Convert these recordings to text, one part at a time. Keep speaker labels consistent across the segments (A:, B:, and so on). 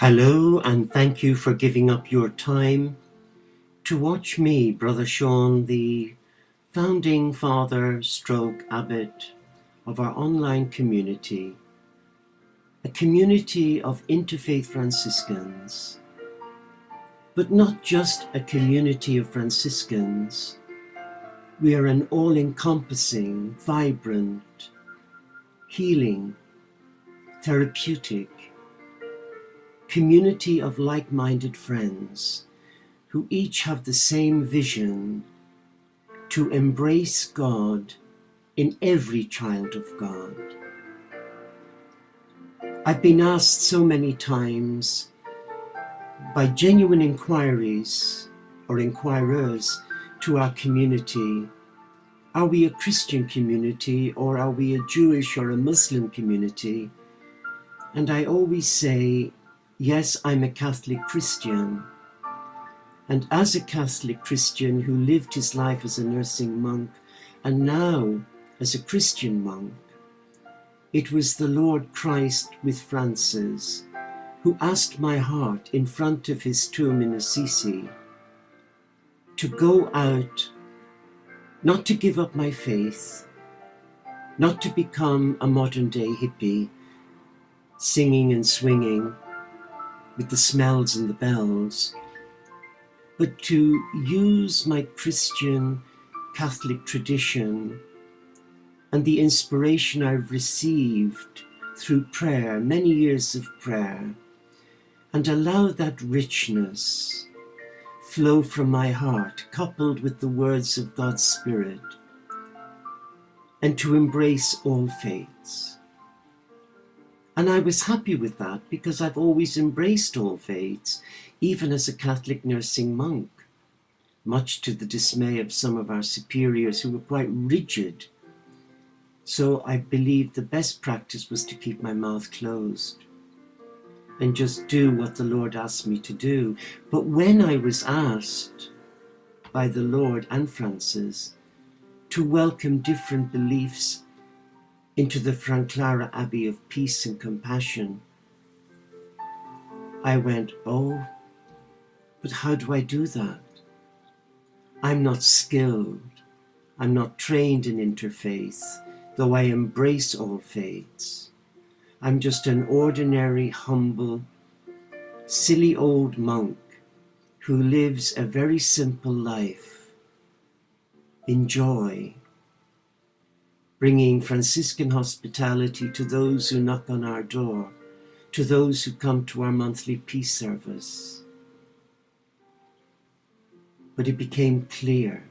A: Hello, and thank you for giving up your time to watch me, Brother Sean, the founding father stroke abbot of our online community, a community of Interfaith Franciscans, but not just a community of Franciscans. We are an all-encompassing, vibrant, healing, therapeutic community of like-minded friends who each have the same vision to embrace God in every child of God. I've been asked so many times by genuine inquiries or inquirers to our community, are we a Christian community or are we a Jewish or a Muslim community? And I always say, yes, I'm a Catholic Christian. And as a Catholic Christian who lived his life as a nursing monk and now as a Christian monk, it was the Lord Christ with Francis who asked my heart in front of his tomb in Assisi to go out, not to give up my faith, not to become a modern day hippie, singing and swinging with the smells and the bells, but to use my Christian Catholic tradition and the inspiration I've received through prayer, many years of prayer, and allow that richness flow from my heart, coupled with the words of God's Spirit, and to embrace all faiths. And I was happy with that because I've always embraced all faiths, even as a Catholic nursing monk, much to the dismay of some of our superiors who were quite rigid. So I believed the best practice was to keep my mouth closed and just do what the Lord asked me to do. But when I was asked by the Lord and Francis to welcome different beliefs into the Franclara Abbey of peace and compassion, I went, oh, but how do I do that? I'm not skilled. I'm not trained in interfaith, though I embrace all faiths. I'm just an ordinary, humble, silly old monk who lives a very simple life in joy, bringing Franciscan hospitality to those who knock on our door, to those who come to our monthly peace service. But it became clear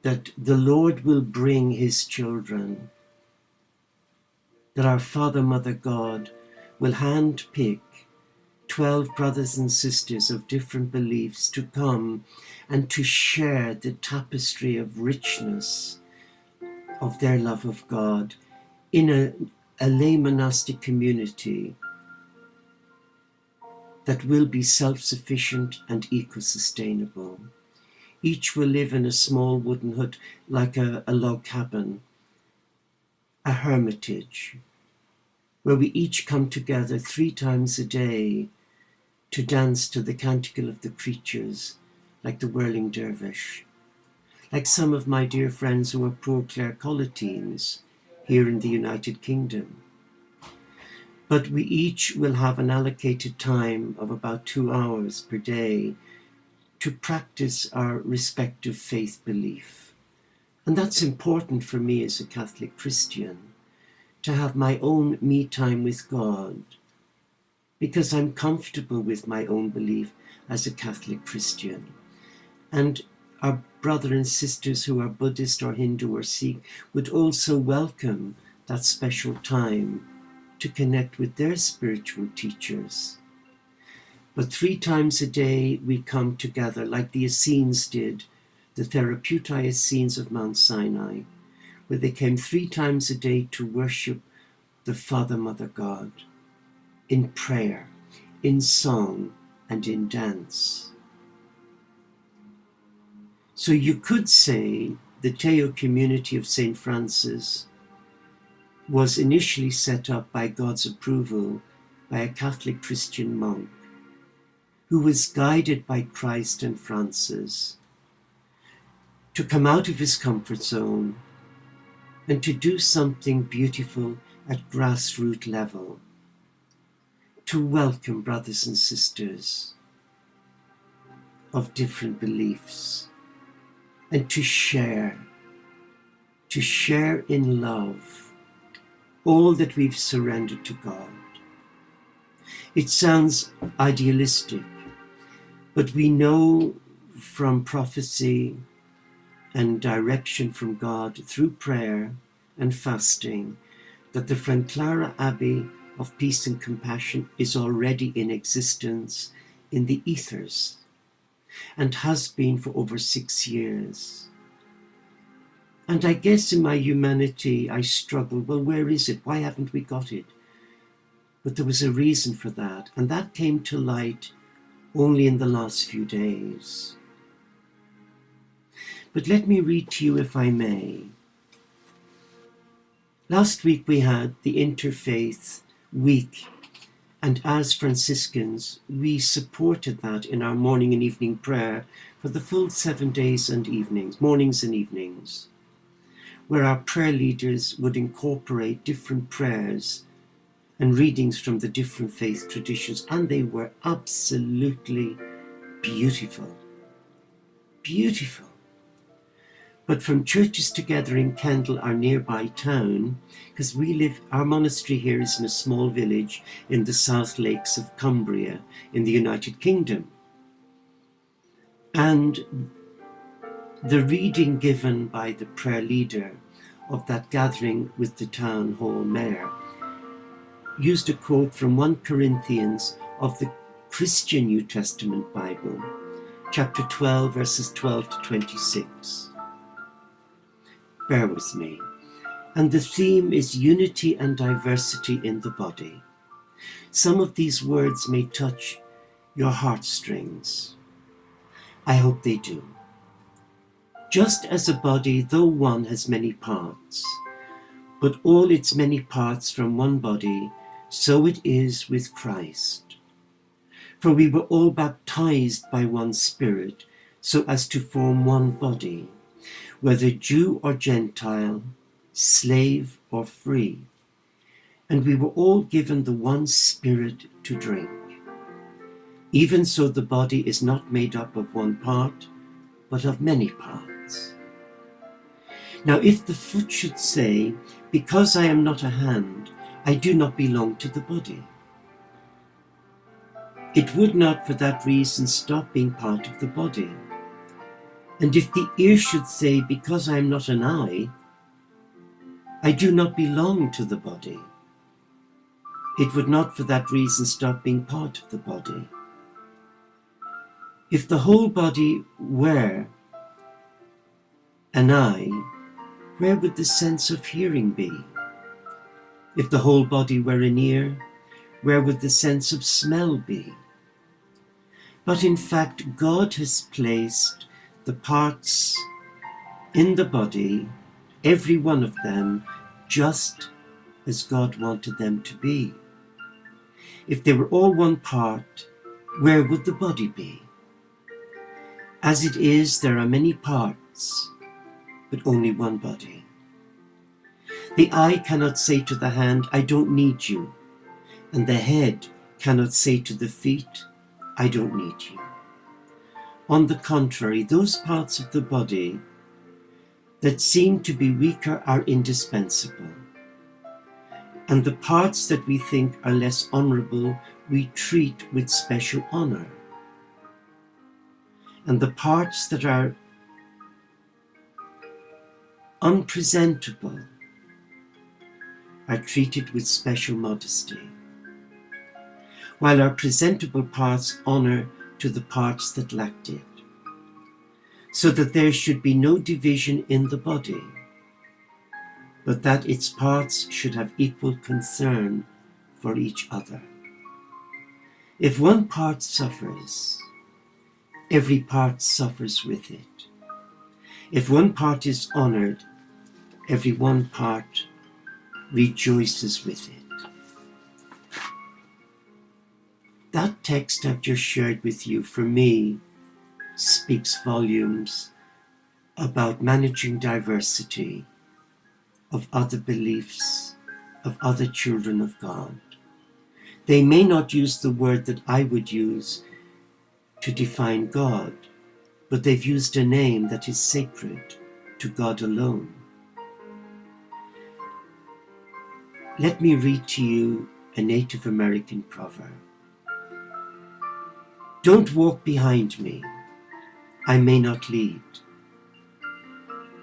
A: that the Lord will bring his children, that our Father, Mother, God will handpick 12 brothers and sisters of different beliefs to come and to share the tapestry of richness of their love of God in a lay monastic community that will be self-sufficient and eco-sustainable. Each will live in a small wooden hut like a log cabin, a hermitage, where we each come together 3 times a day to dance to the canticle of the creatures, like the whirling dervish, like some of my dear friends who are poor Clare-Collatines here in the United Kingdom. But we each will have an allocated time of about 2 hours per day to practice our respective faith belief. And that's important for me as a Catholic Christian, to have my own me time with God, because I'm comfortable with my own belief as a Catholic Christian. And our brother and sisters who are Buddhist or Hindu or Sikh would also welcome that special time to connect with their spiritual teachers. But 3 times a day we come together like the Essenes did, the Therapeutai Essenes of Mount Sinai, where they came 3 times a day to worship the Father, Mother, God, in prayer, in song, and in dance. So you could say the Teo community of St. Francis was initially set up by God's approval by a Catholic Christian monk who was guided by Christ and Francis to come out of his comfort zone and to do something beautiful at grassroots level, to welcome brothers and sisters of different beliefs and to share in love all that we've surrendered to God. It sounds idealistic, but we know from prophecy and direction from God through prayer and fasting that the Franclara Abbey of Peace and Compassion is already in existence in the ethers and has been for over 6 years. And I guess in my humanity I struggle, well, where is it? Why haven't we got it? But there was a reason for that, and that came to light only in the last few days. But let me read to you, if I may. Last week we had the Interfaith week, and as Franciscans, we supported that in our morning and evening prayer for the full 7 days and evenings, mornings and evenings, where our prayer leaders would incorporate different prayers and readings from the different faith traditions, and they were absolutely beautiful. Beautiful. But from churches together in Kendal, our nearby town, because our monastery here is in a small village in the South Lakes of Cumbria in the United Kingdom. And the reading given by the prayer leader of that gathering with the town hall mayor used a quote from 1 Corinthians of the Christian New Testament Bible, chapter 12, verses 12 to 26. Bear with me. And the theme is unity and diversity in the body. Some of these words may touch your heartstrings. I hope they do. Just as a body, though one, has many parts, but all its many parts from one body, so it is with Christ. For we were all baptized by one Spirit, so as to form one body, whether Jew or Gentile, slave or free. And we were all given the one Spirit to drink. Even so, the body is not made up of one part, but of many parts. Now, if the foot should say, because I am not a hand, I do not belong to the body, it would not for that reason stop being part of the body. And if the ear should say, because I am not an eye, I do not belong to the body, it would not for that reason stop being part of the body. If the whole body were an eye, where would the sense of hearing be? If the whole body were an ear, where would the sense of smell be? But in fact, God has placed the parts in the body, every one of them, just as God wanted them to be. If they were all one part, where would the body be? As it is, there are many parts, but only one body. The eye cannot say to the hand, I don't need you, and the head cannot say to the feet, I don't need you. On the contrary, those parts of the body that seem to be weaker are indispensable, and the parts that we think are less honourable we treat with special honour, and the parts that are unpresentable are treated with special modesty, while our presentable parts honour to the parts that lacked it, so that there should be no division in the body, but that its parts should have equal concern for each other. If one part suffers, every part suffers with it. If one part is honoured, every one part rejoices with it. That text I've just shared with you, for me, speaks volumes about managing diversity of other beliefs, of other children of God. They may not use the word that I would use to define God, but they've used a name that is sacred to God alone. Let me read to you a Native American proverb. Don't walk behind me, I may not lead.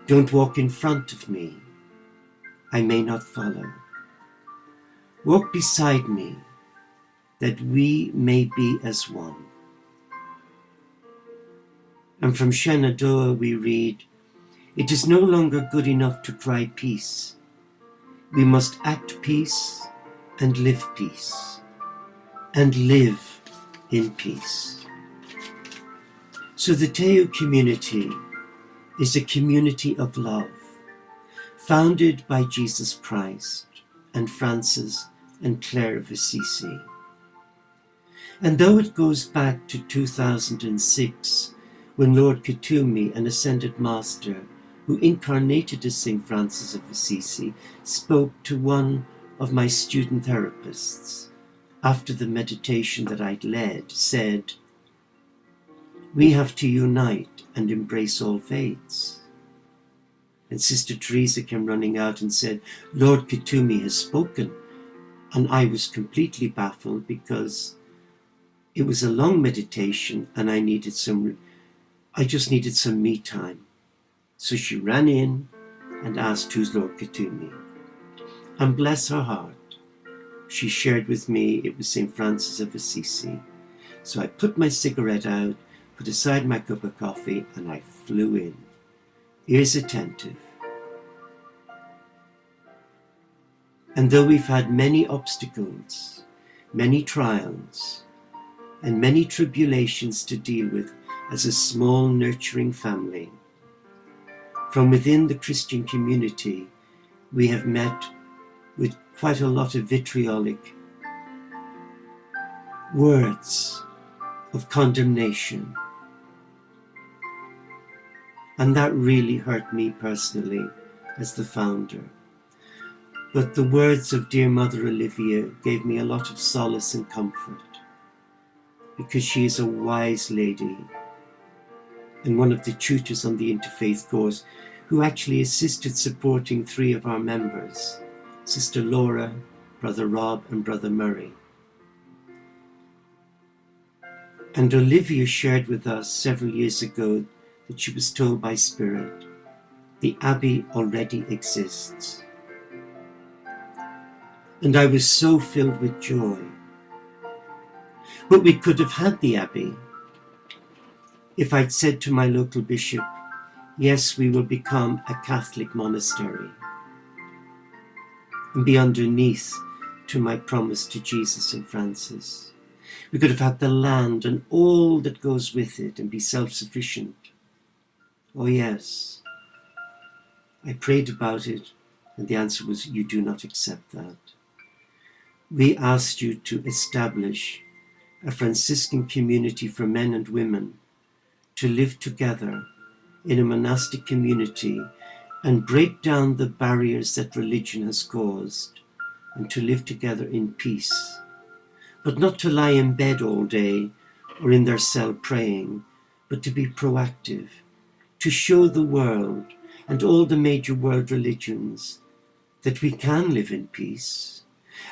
A: Don't walk in front of me, I may not follow. Walk beside me, that we may be as one. And from Shenandoah we read, it is no longer good enough to cry peace. We must act peace and live peace, and live in peace. So the Teo community is a community of love, founded by Jesus Christ and Francis and Clare of Assisi. And though it goes back to 2006, when Lord Katoomey, an Ascended Master who incarnated as St. Francis of Assisi, spoke to one of my student therapists after the meditation that I'd led, said, we have to unite and embrace all faiths. And Sister Teresa came running out and said, Lord Katoomey has spoken. And I was completely baffled because it was a long meditation and I just needed some me time. So she ran in and asked, who's Lord Katoomey? And bless her heart, she shared with me it was St. Francis of Assisi. So I put my cigarette out, put aside my cup of coffee, and I flew in, ears attentive. And though we've had many obstacles, many trials, and many tribulations to deal with as a small nurturing family, from within the Christian community, we have met with quite a lot of vitriolic words of condemnation. And that really hurt me personally as the founder. But the words of dear Mother Olivia gave me a lot of solace and comfort, because she is a wise lady and one of the tutors on the Interfaith course who actually assisted supporting 3 of our members, Sister Laura, Brother Rob and Brother Murray. And Olivia shared with us several years ago that she was told by Spirit, the Abbey already exists. And I was so filled with joy. But we could have had the Abbey if I'd said to my local bishop, yes, we will become a Catholic monastery, and be underneath to my promise to Jesus and Francis. We could have had the land and all that goes with it and be self-sufficient. Oh yes. I prayed about it and the answer was, you do not accept that. We asked you to establish a Franciscan community for men and women to live together in a monastic community and break down the barriers that religion has caused, and to live together in peace. But not to lie in bed all day or in their cell praying, but to be proactive, to show the world and all the major world religions that we can live in peace,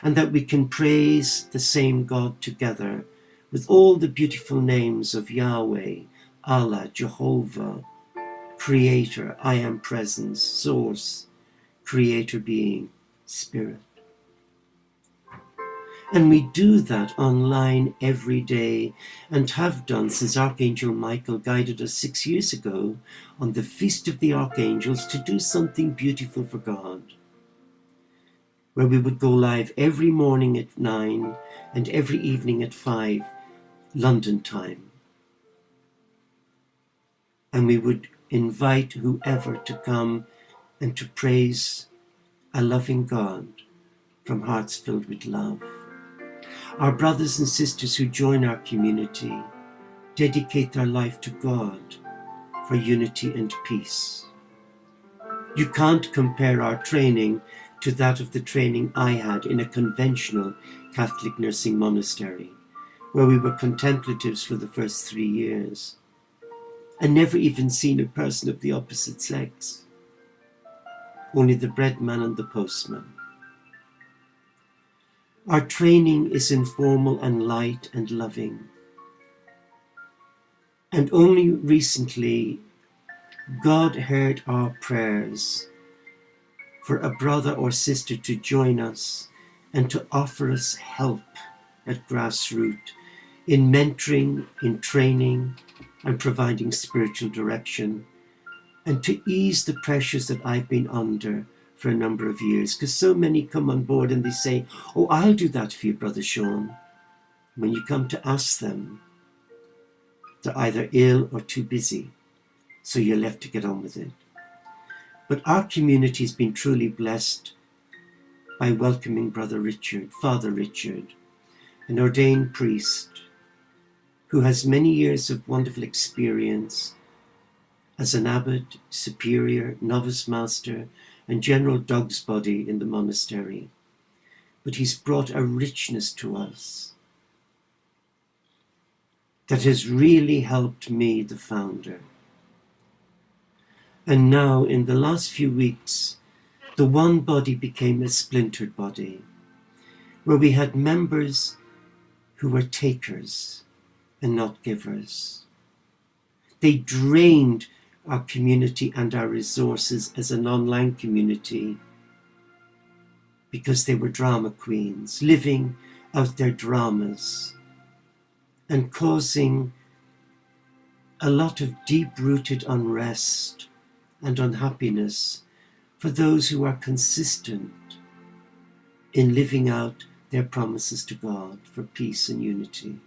A: and that we can praise the same God together with all the beautiful names of Yahweh, Allah, Jehovah, Creator, I am presence, Source, Creator being, Spirit. And we do that online every day, and have done since Archangel Michael guided us 6 years ago on the Feast of the Archangels to do something beautiful for God, where we would go live every morning at 9 and every evening at 5 London time. And we would invite whoever to come and to praise a loving God from hearts filled with love. Our brothers and sisters who join our community dedicate their life to God for unity and peace. You can't compare our training to that of the training I had in a conventional Catholic nursing monastery, where we were contemplatives for the first 3 years and never even seen a person of the opposite sex, only the breadman and the postman. Our training is informal and light and loving. And only recently, God heard our prayers for a brother or sister to join us and to offer us help at grassroots in mentoring, in training, and providing spiritual direction, and to ease the pressures that I've been under for a number of years. Because so many come on board and they say, "Oh, I'll do that for you, Brother Sean." When you come to ask them, they're either ill or too busy, so you're left to get on with it. But our community has been truly blessed by welcoming Brother Richard, Father Richard, an ordained priest who has many years of wonderful experience as an abbot, superior, novice master, and general dog's body in the monastery. But he's brought a richness to us that has really helped me, the founder. And now, in the last few weeks, the one body became a splintered body, where we had members who were takers and not givers. They drained our community and our resources as an online community because they were drama queens, living out their dramas and causing a lot of deep-rooted unrest and unhappiness for those who are consistent in living out their promises to God for peace and unity.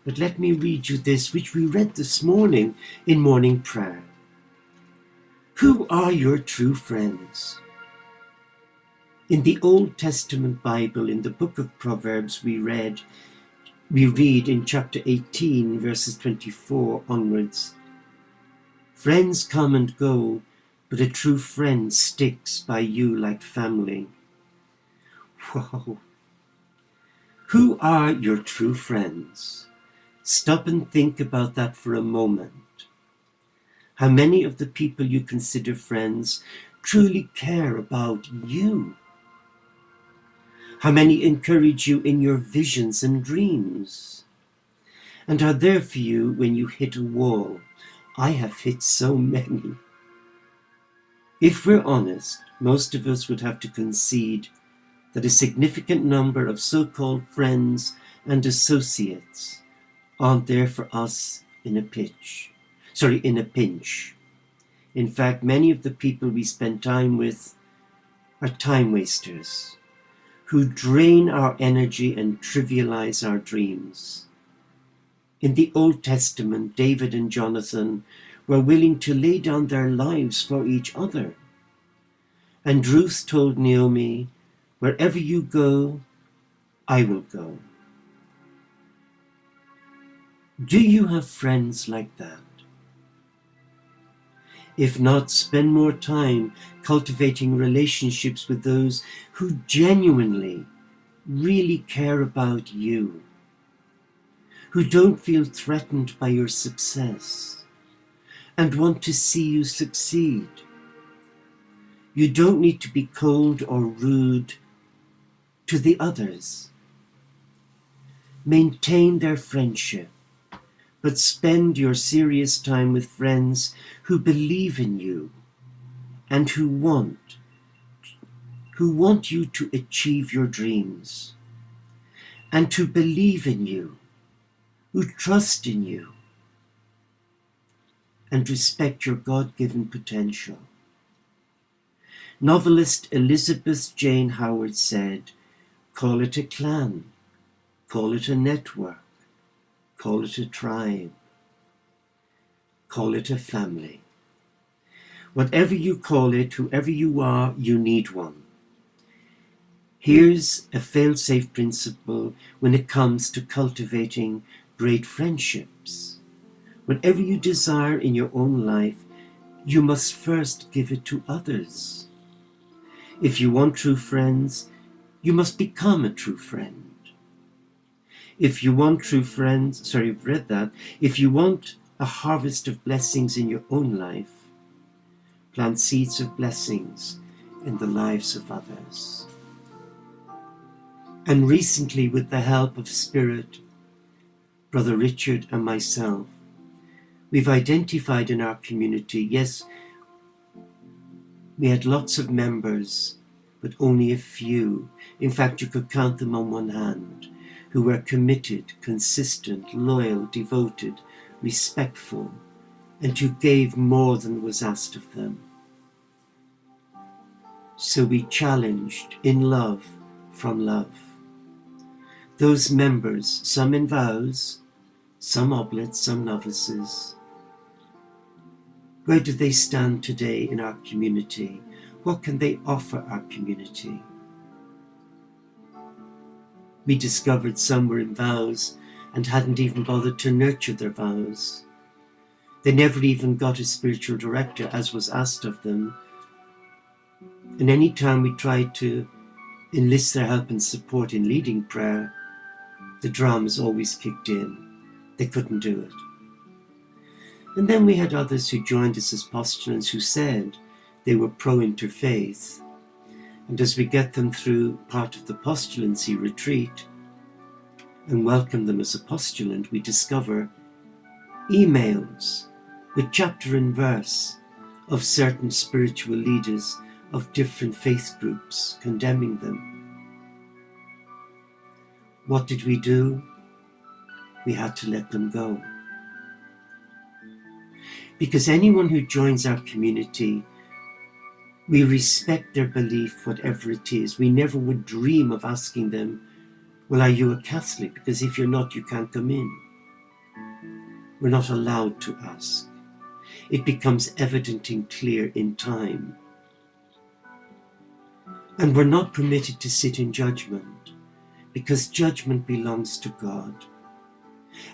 A: But let me read you this, which we read this morning in morning prayer. Who are your true friends? In the Old Testament Bible, in the book of Proverbs, we read in chapter 18, verses 24 onwards, "Friends come and go, but a true friend sticks by you like family." Whoa. Who are your true friends? Stop and think about that for a moment. How many of the people you consider friends truly care about you? How many encourage you in your visions and dreams, and are there for you when you hit a wall? I have hit so many. If we're honest, most of us would have to concede that a significant number of so-called friends and associates aren't there for us in a pinch. In fact, many of the people we spend time with are time wasters who drain our energy and trivialize our dreams. In the Old Testament, David and Jonathan were willing to lay down their lives for each other. And Ruth told Naomi, "Wherever you go, I will go." Do you have friends like that? If not, spend more time cultivating relationships with those who genuinely, really care about you, who don't feel threatened by your success and want to see you succeed. You don't need to be cold or rude to the others. Maintain their friendship, but spend your serious time with friends who believe in you and who want you to achieve your dreams, and to believe in you, who trust in you, and respect your God-given potential. Novelist Elizabeth Jane Howard said, "Call it a clan, call it a network, call it a tribe, call it a family. Whatever you call it, whoever you are, you need one. Here's a fail-safe principle when it comes to cultivating great friendships. Whatever you desire in your own life, you must first give it to others. If you want true friends, you must become a true friend. If you want if you want a harvest of blessings in your own life, plant seeds of blessings in the lives of others. And recently, with the help of Spirit, Brother Richard and myself, we've identified in our community, yes, we had lots of members, but only a few. In fact, you could count them on one hand, who were committed, consistent, loyal, devoted, respectful, and who gave more than was asked of them. So we challenged in love from love. Those members, some in vows, some oblates, some novices, where do they stand today in our community? What can they offer our community? We discovered some were in vows and hadn't even bothered to nurture their vows. They never even got a spiritual director, as was asked of them. And any time we tried to enlist their help and support in leading prayer, the dramas always kicked in. They couldn't do it. And then we had others who joined us as postulants who said they were pro-interfaith. And as we get them through part of the postulancy retreat and welcome them as a postulant, we discover emails with chapter and verse of certain spiritual leaders of different faith groups condemning them. What did we do? We had to let them go. Because anyone who joins our community, we respect their belief, whatever it is. We never would dream of asking them, well, are you a Catholic? Because if you're not, you can't come in. We're not allowed to ask. It becomes evident and clear in time. And we're not permitted to sit in judgment, because judgment belongs to God.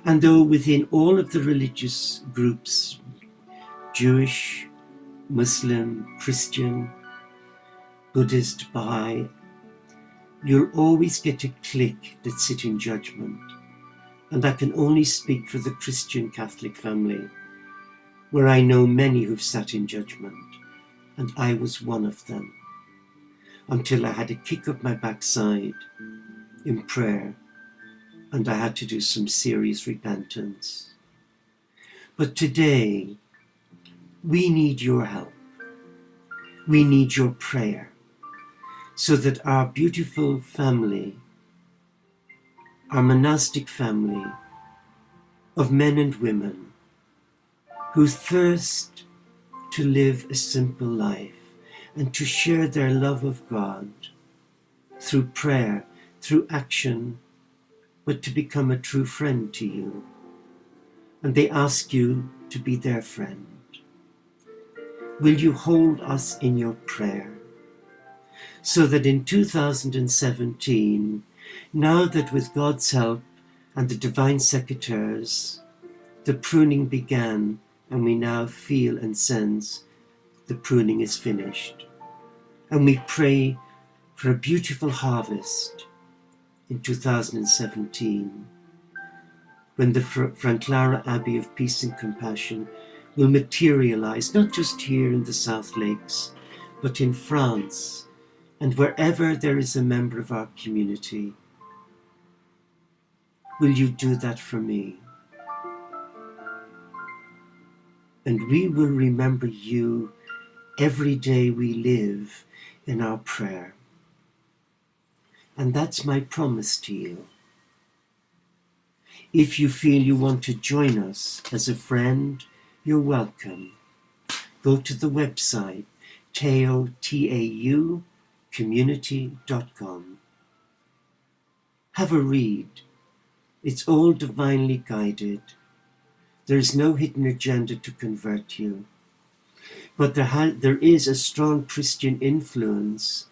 A: And though within all of the religious groups, Jewish, Muslim, Christian, Buddhist, Baha'i, you'll always get a clique that sit in judgment. And I can only speak for the Christian Catholic family, where I know many who've sat in judgment, and I was one of them, until I had a kick up my backside in prayer, and I had to do some serious repentance. But today, we need your help. We need your prayer, so that our beautiful family, our monastic family of men and women who thirst to live a simple life and to share their love of God through prayer, through action, but to become a true friend to you. And they ask you to be their friend. Will you hold us in your prayer, so that in 2017, now that with God's help and the divine secateurs, the pruning began, and we now feel and sense the pruning is finished. And we pray for a beautiful harvest in 2017, when the Franclara Abbey of Peace and Compassion will materialize, not just here in the South Lakes, but in France, and wherever there is a member of our community. Will you do that for me? And we will remember you every day we live in our prayer. And that's my promise to you. If you feel you want to join us as a friend, you're welcome. Go to the website, TAU community.com. Have a read. It's all divinely guided. There is no hidden agenda to convert you. But there is a strong Christian influence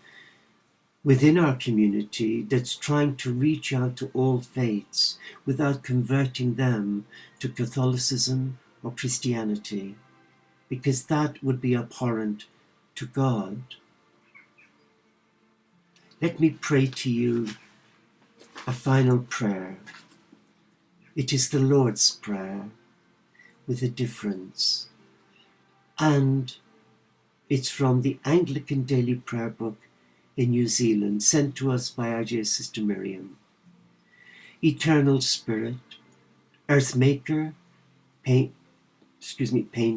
A: within our community that's trying to reach out to all faiths without converting them to Catholicism or Christianity, because that would be abhorrent to God. Let me pray to you a final prayer. It is the Lord's Prayer with a difference. And it's from the Anglican Daily Prayer Book in New Zealand, sent to us by our dear Sister Miriam. Eternal Spirit, Earth Maker, pain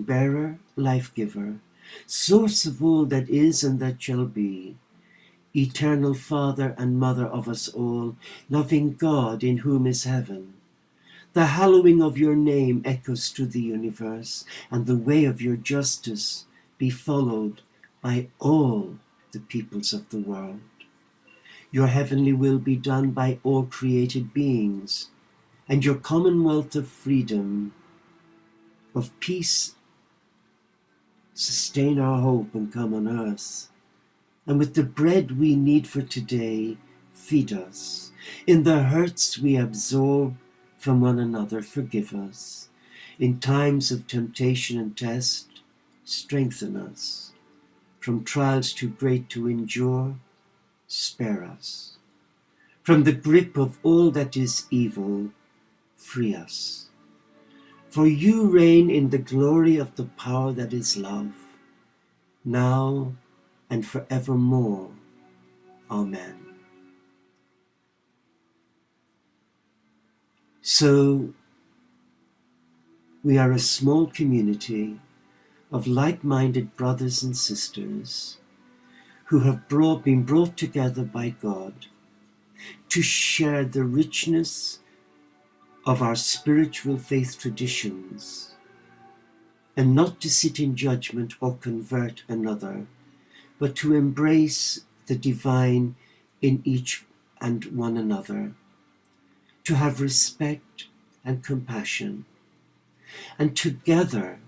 A: bearer, life giver, source of all that is and that shall be, eternal Father and Mother of us all, loving God in whom is heaven. The hallowing of your name echoes to the universe, and the way of your justice be followed by all the peoples of the world. Your heavenly will be done by all created beings, and your commonwealth of freedom, of peace, sustain our hope and come on earth. And with the bread we need for today, feed us. In the hurts we absorb from one another, forgive us. In times of temptation and test, strengthen us. From trials too great to endure, spare us. From the grip of all that is evil, free us. For you reign in the glory of the power that is love, now and forevermore. Amen. So, we are a small community of like-minded brothers and sisters who have been brought together by God to share the richness of our spiritual faith traditions, and not to sit in judgment or convert another, but to embrace the divine in each and one another, to have respect and compassion, and together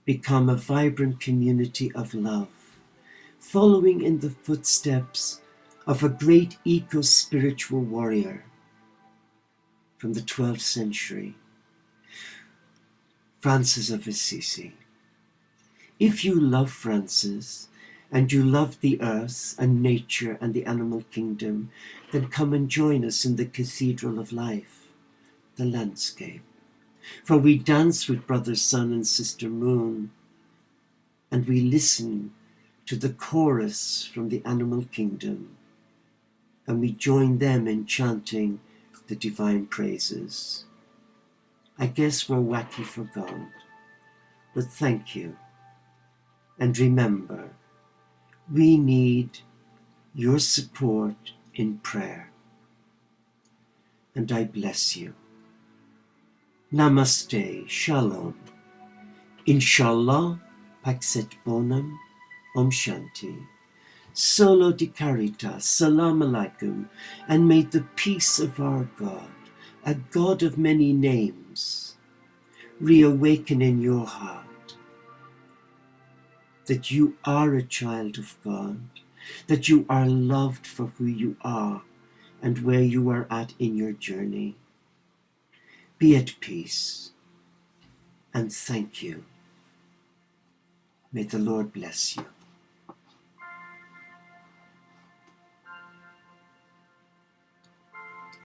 A: become a vibrant community of love, following in the footsteps of a great eco-spiritual warrior from the 12th century, Francis of Assisi. If you love Francis, and you love the earth and nature and the animal kingdom, then come and join us in the Cathedral of Life, the landscape. For we dance with Brother Sun and Sister Moon, and we listen to the chorus from the animal kingdom, and we join them in chanting the divine praises. I guess we're wacky for God, but thank you. And remember, we need your support in prayer. And I bless you. Namaste, Shalom. Inshallah, Paxet Bonum, Om Shanti. Solo di Caritas, Salam Alaikum, and may the peace of our God, a God of many names, reawaken in your heart that you are a child of God, that you are loved for who you are and where you are at in your journey. Be at peace, and thank you. May the Lord bless you.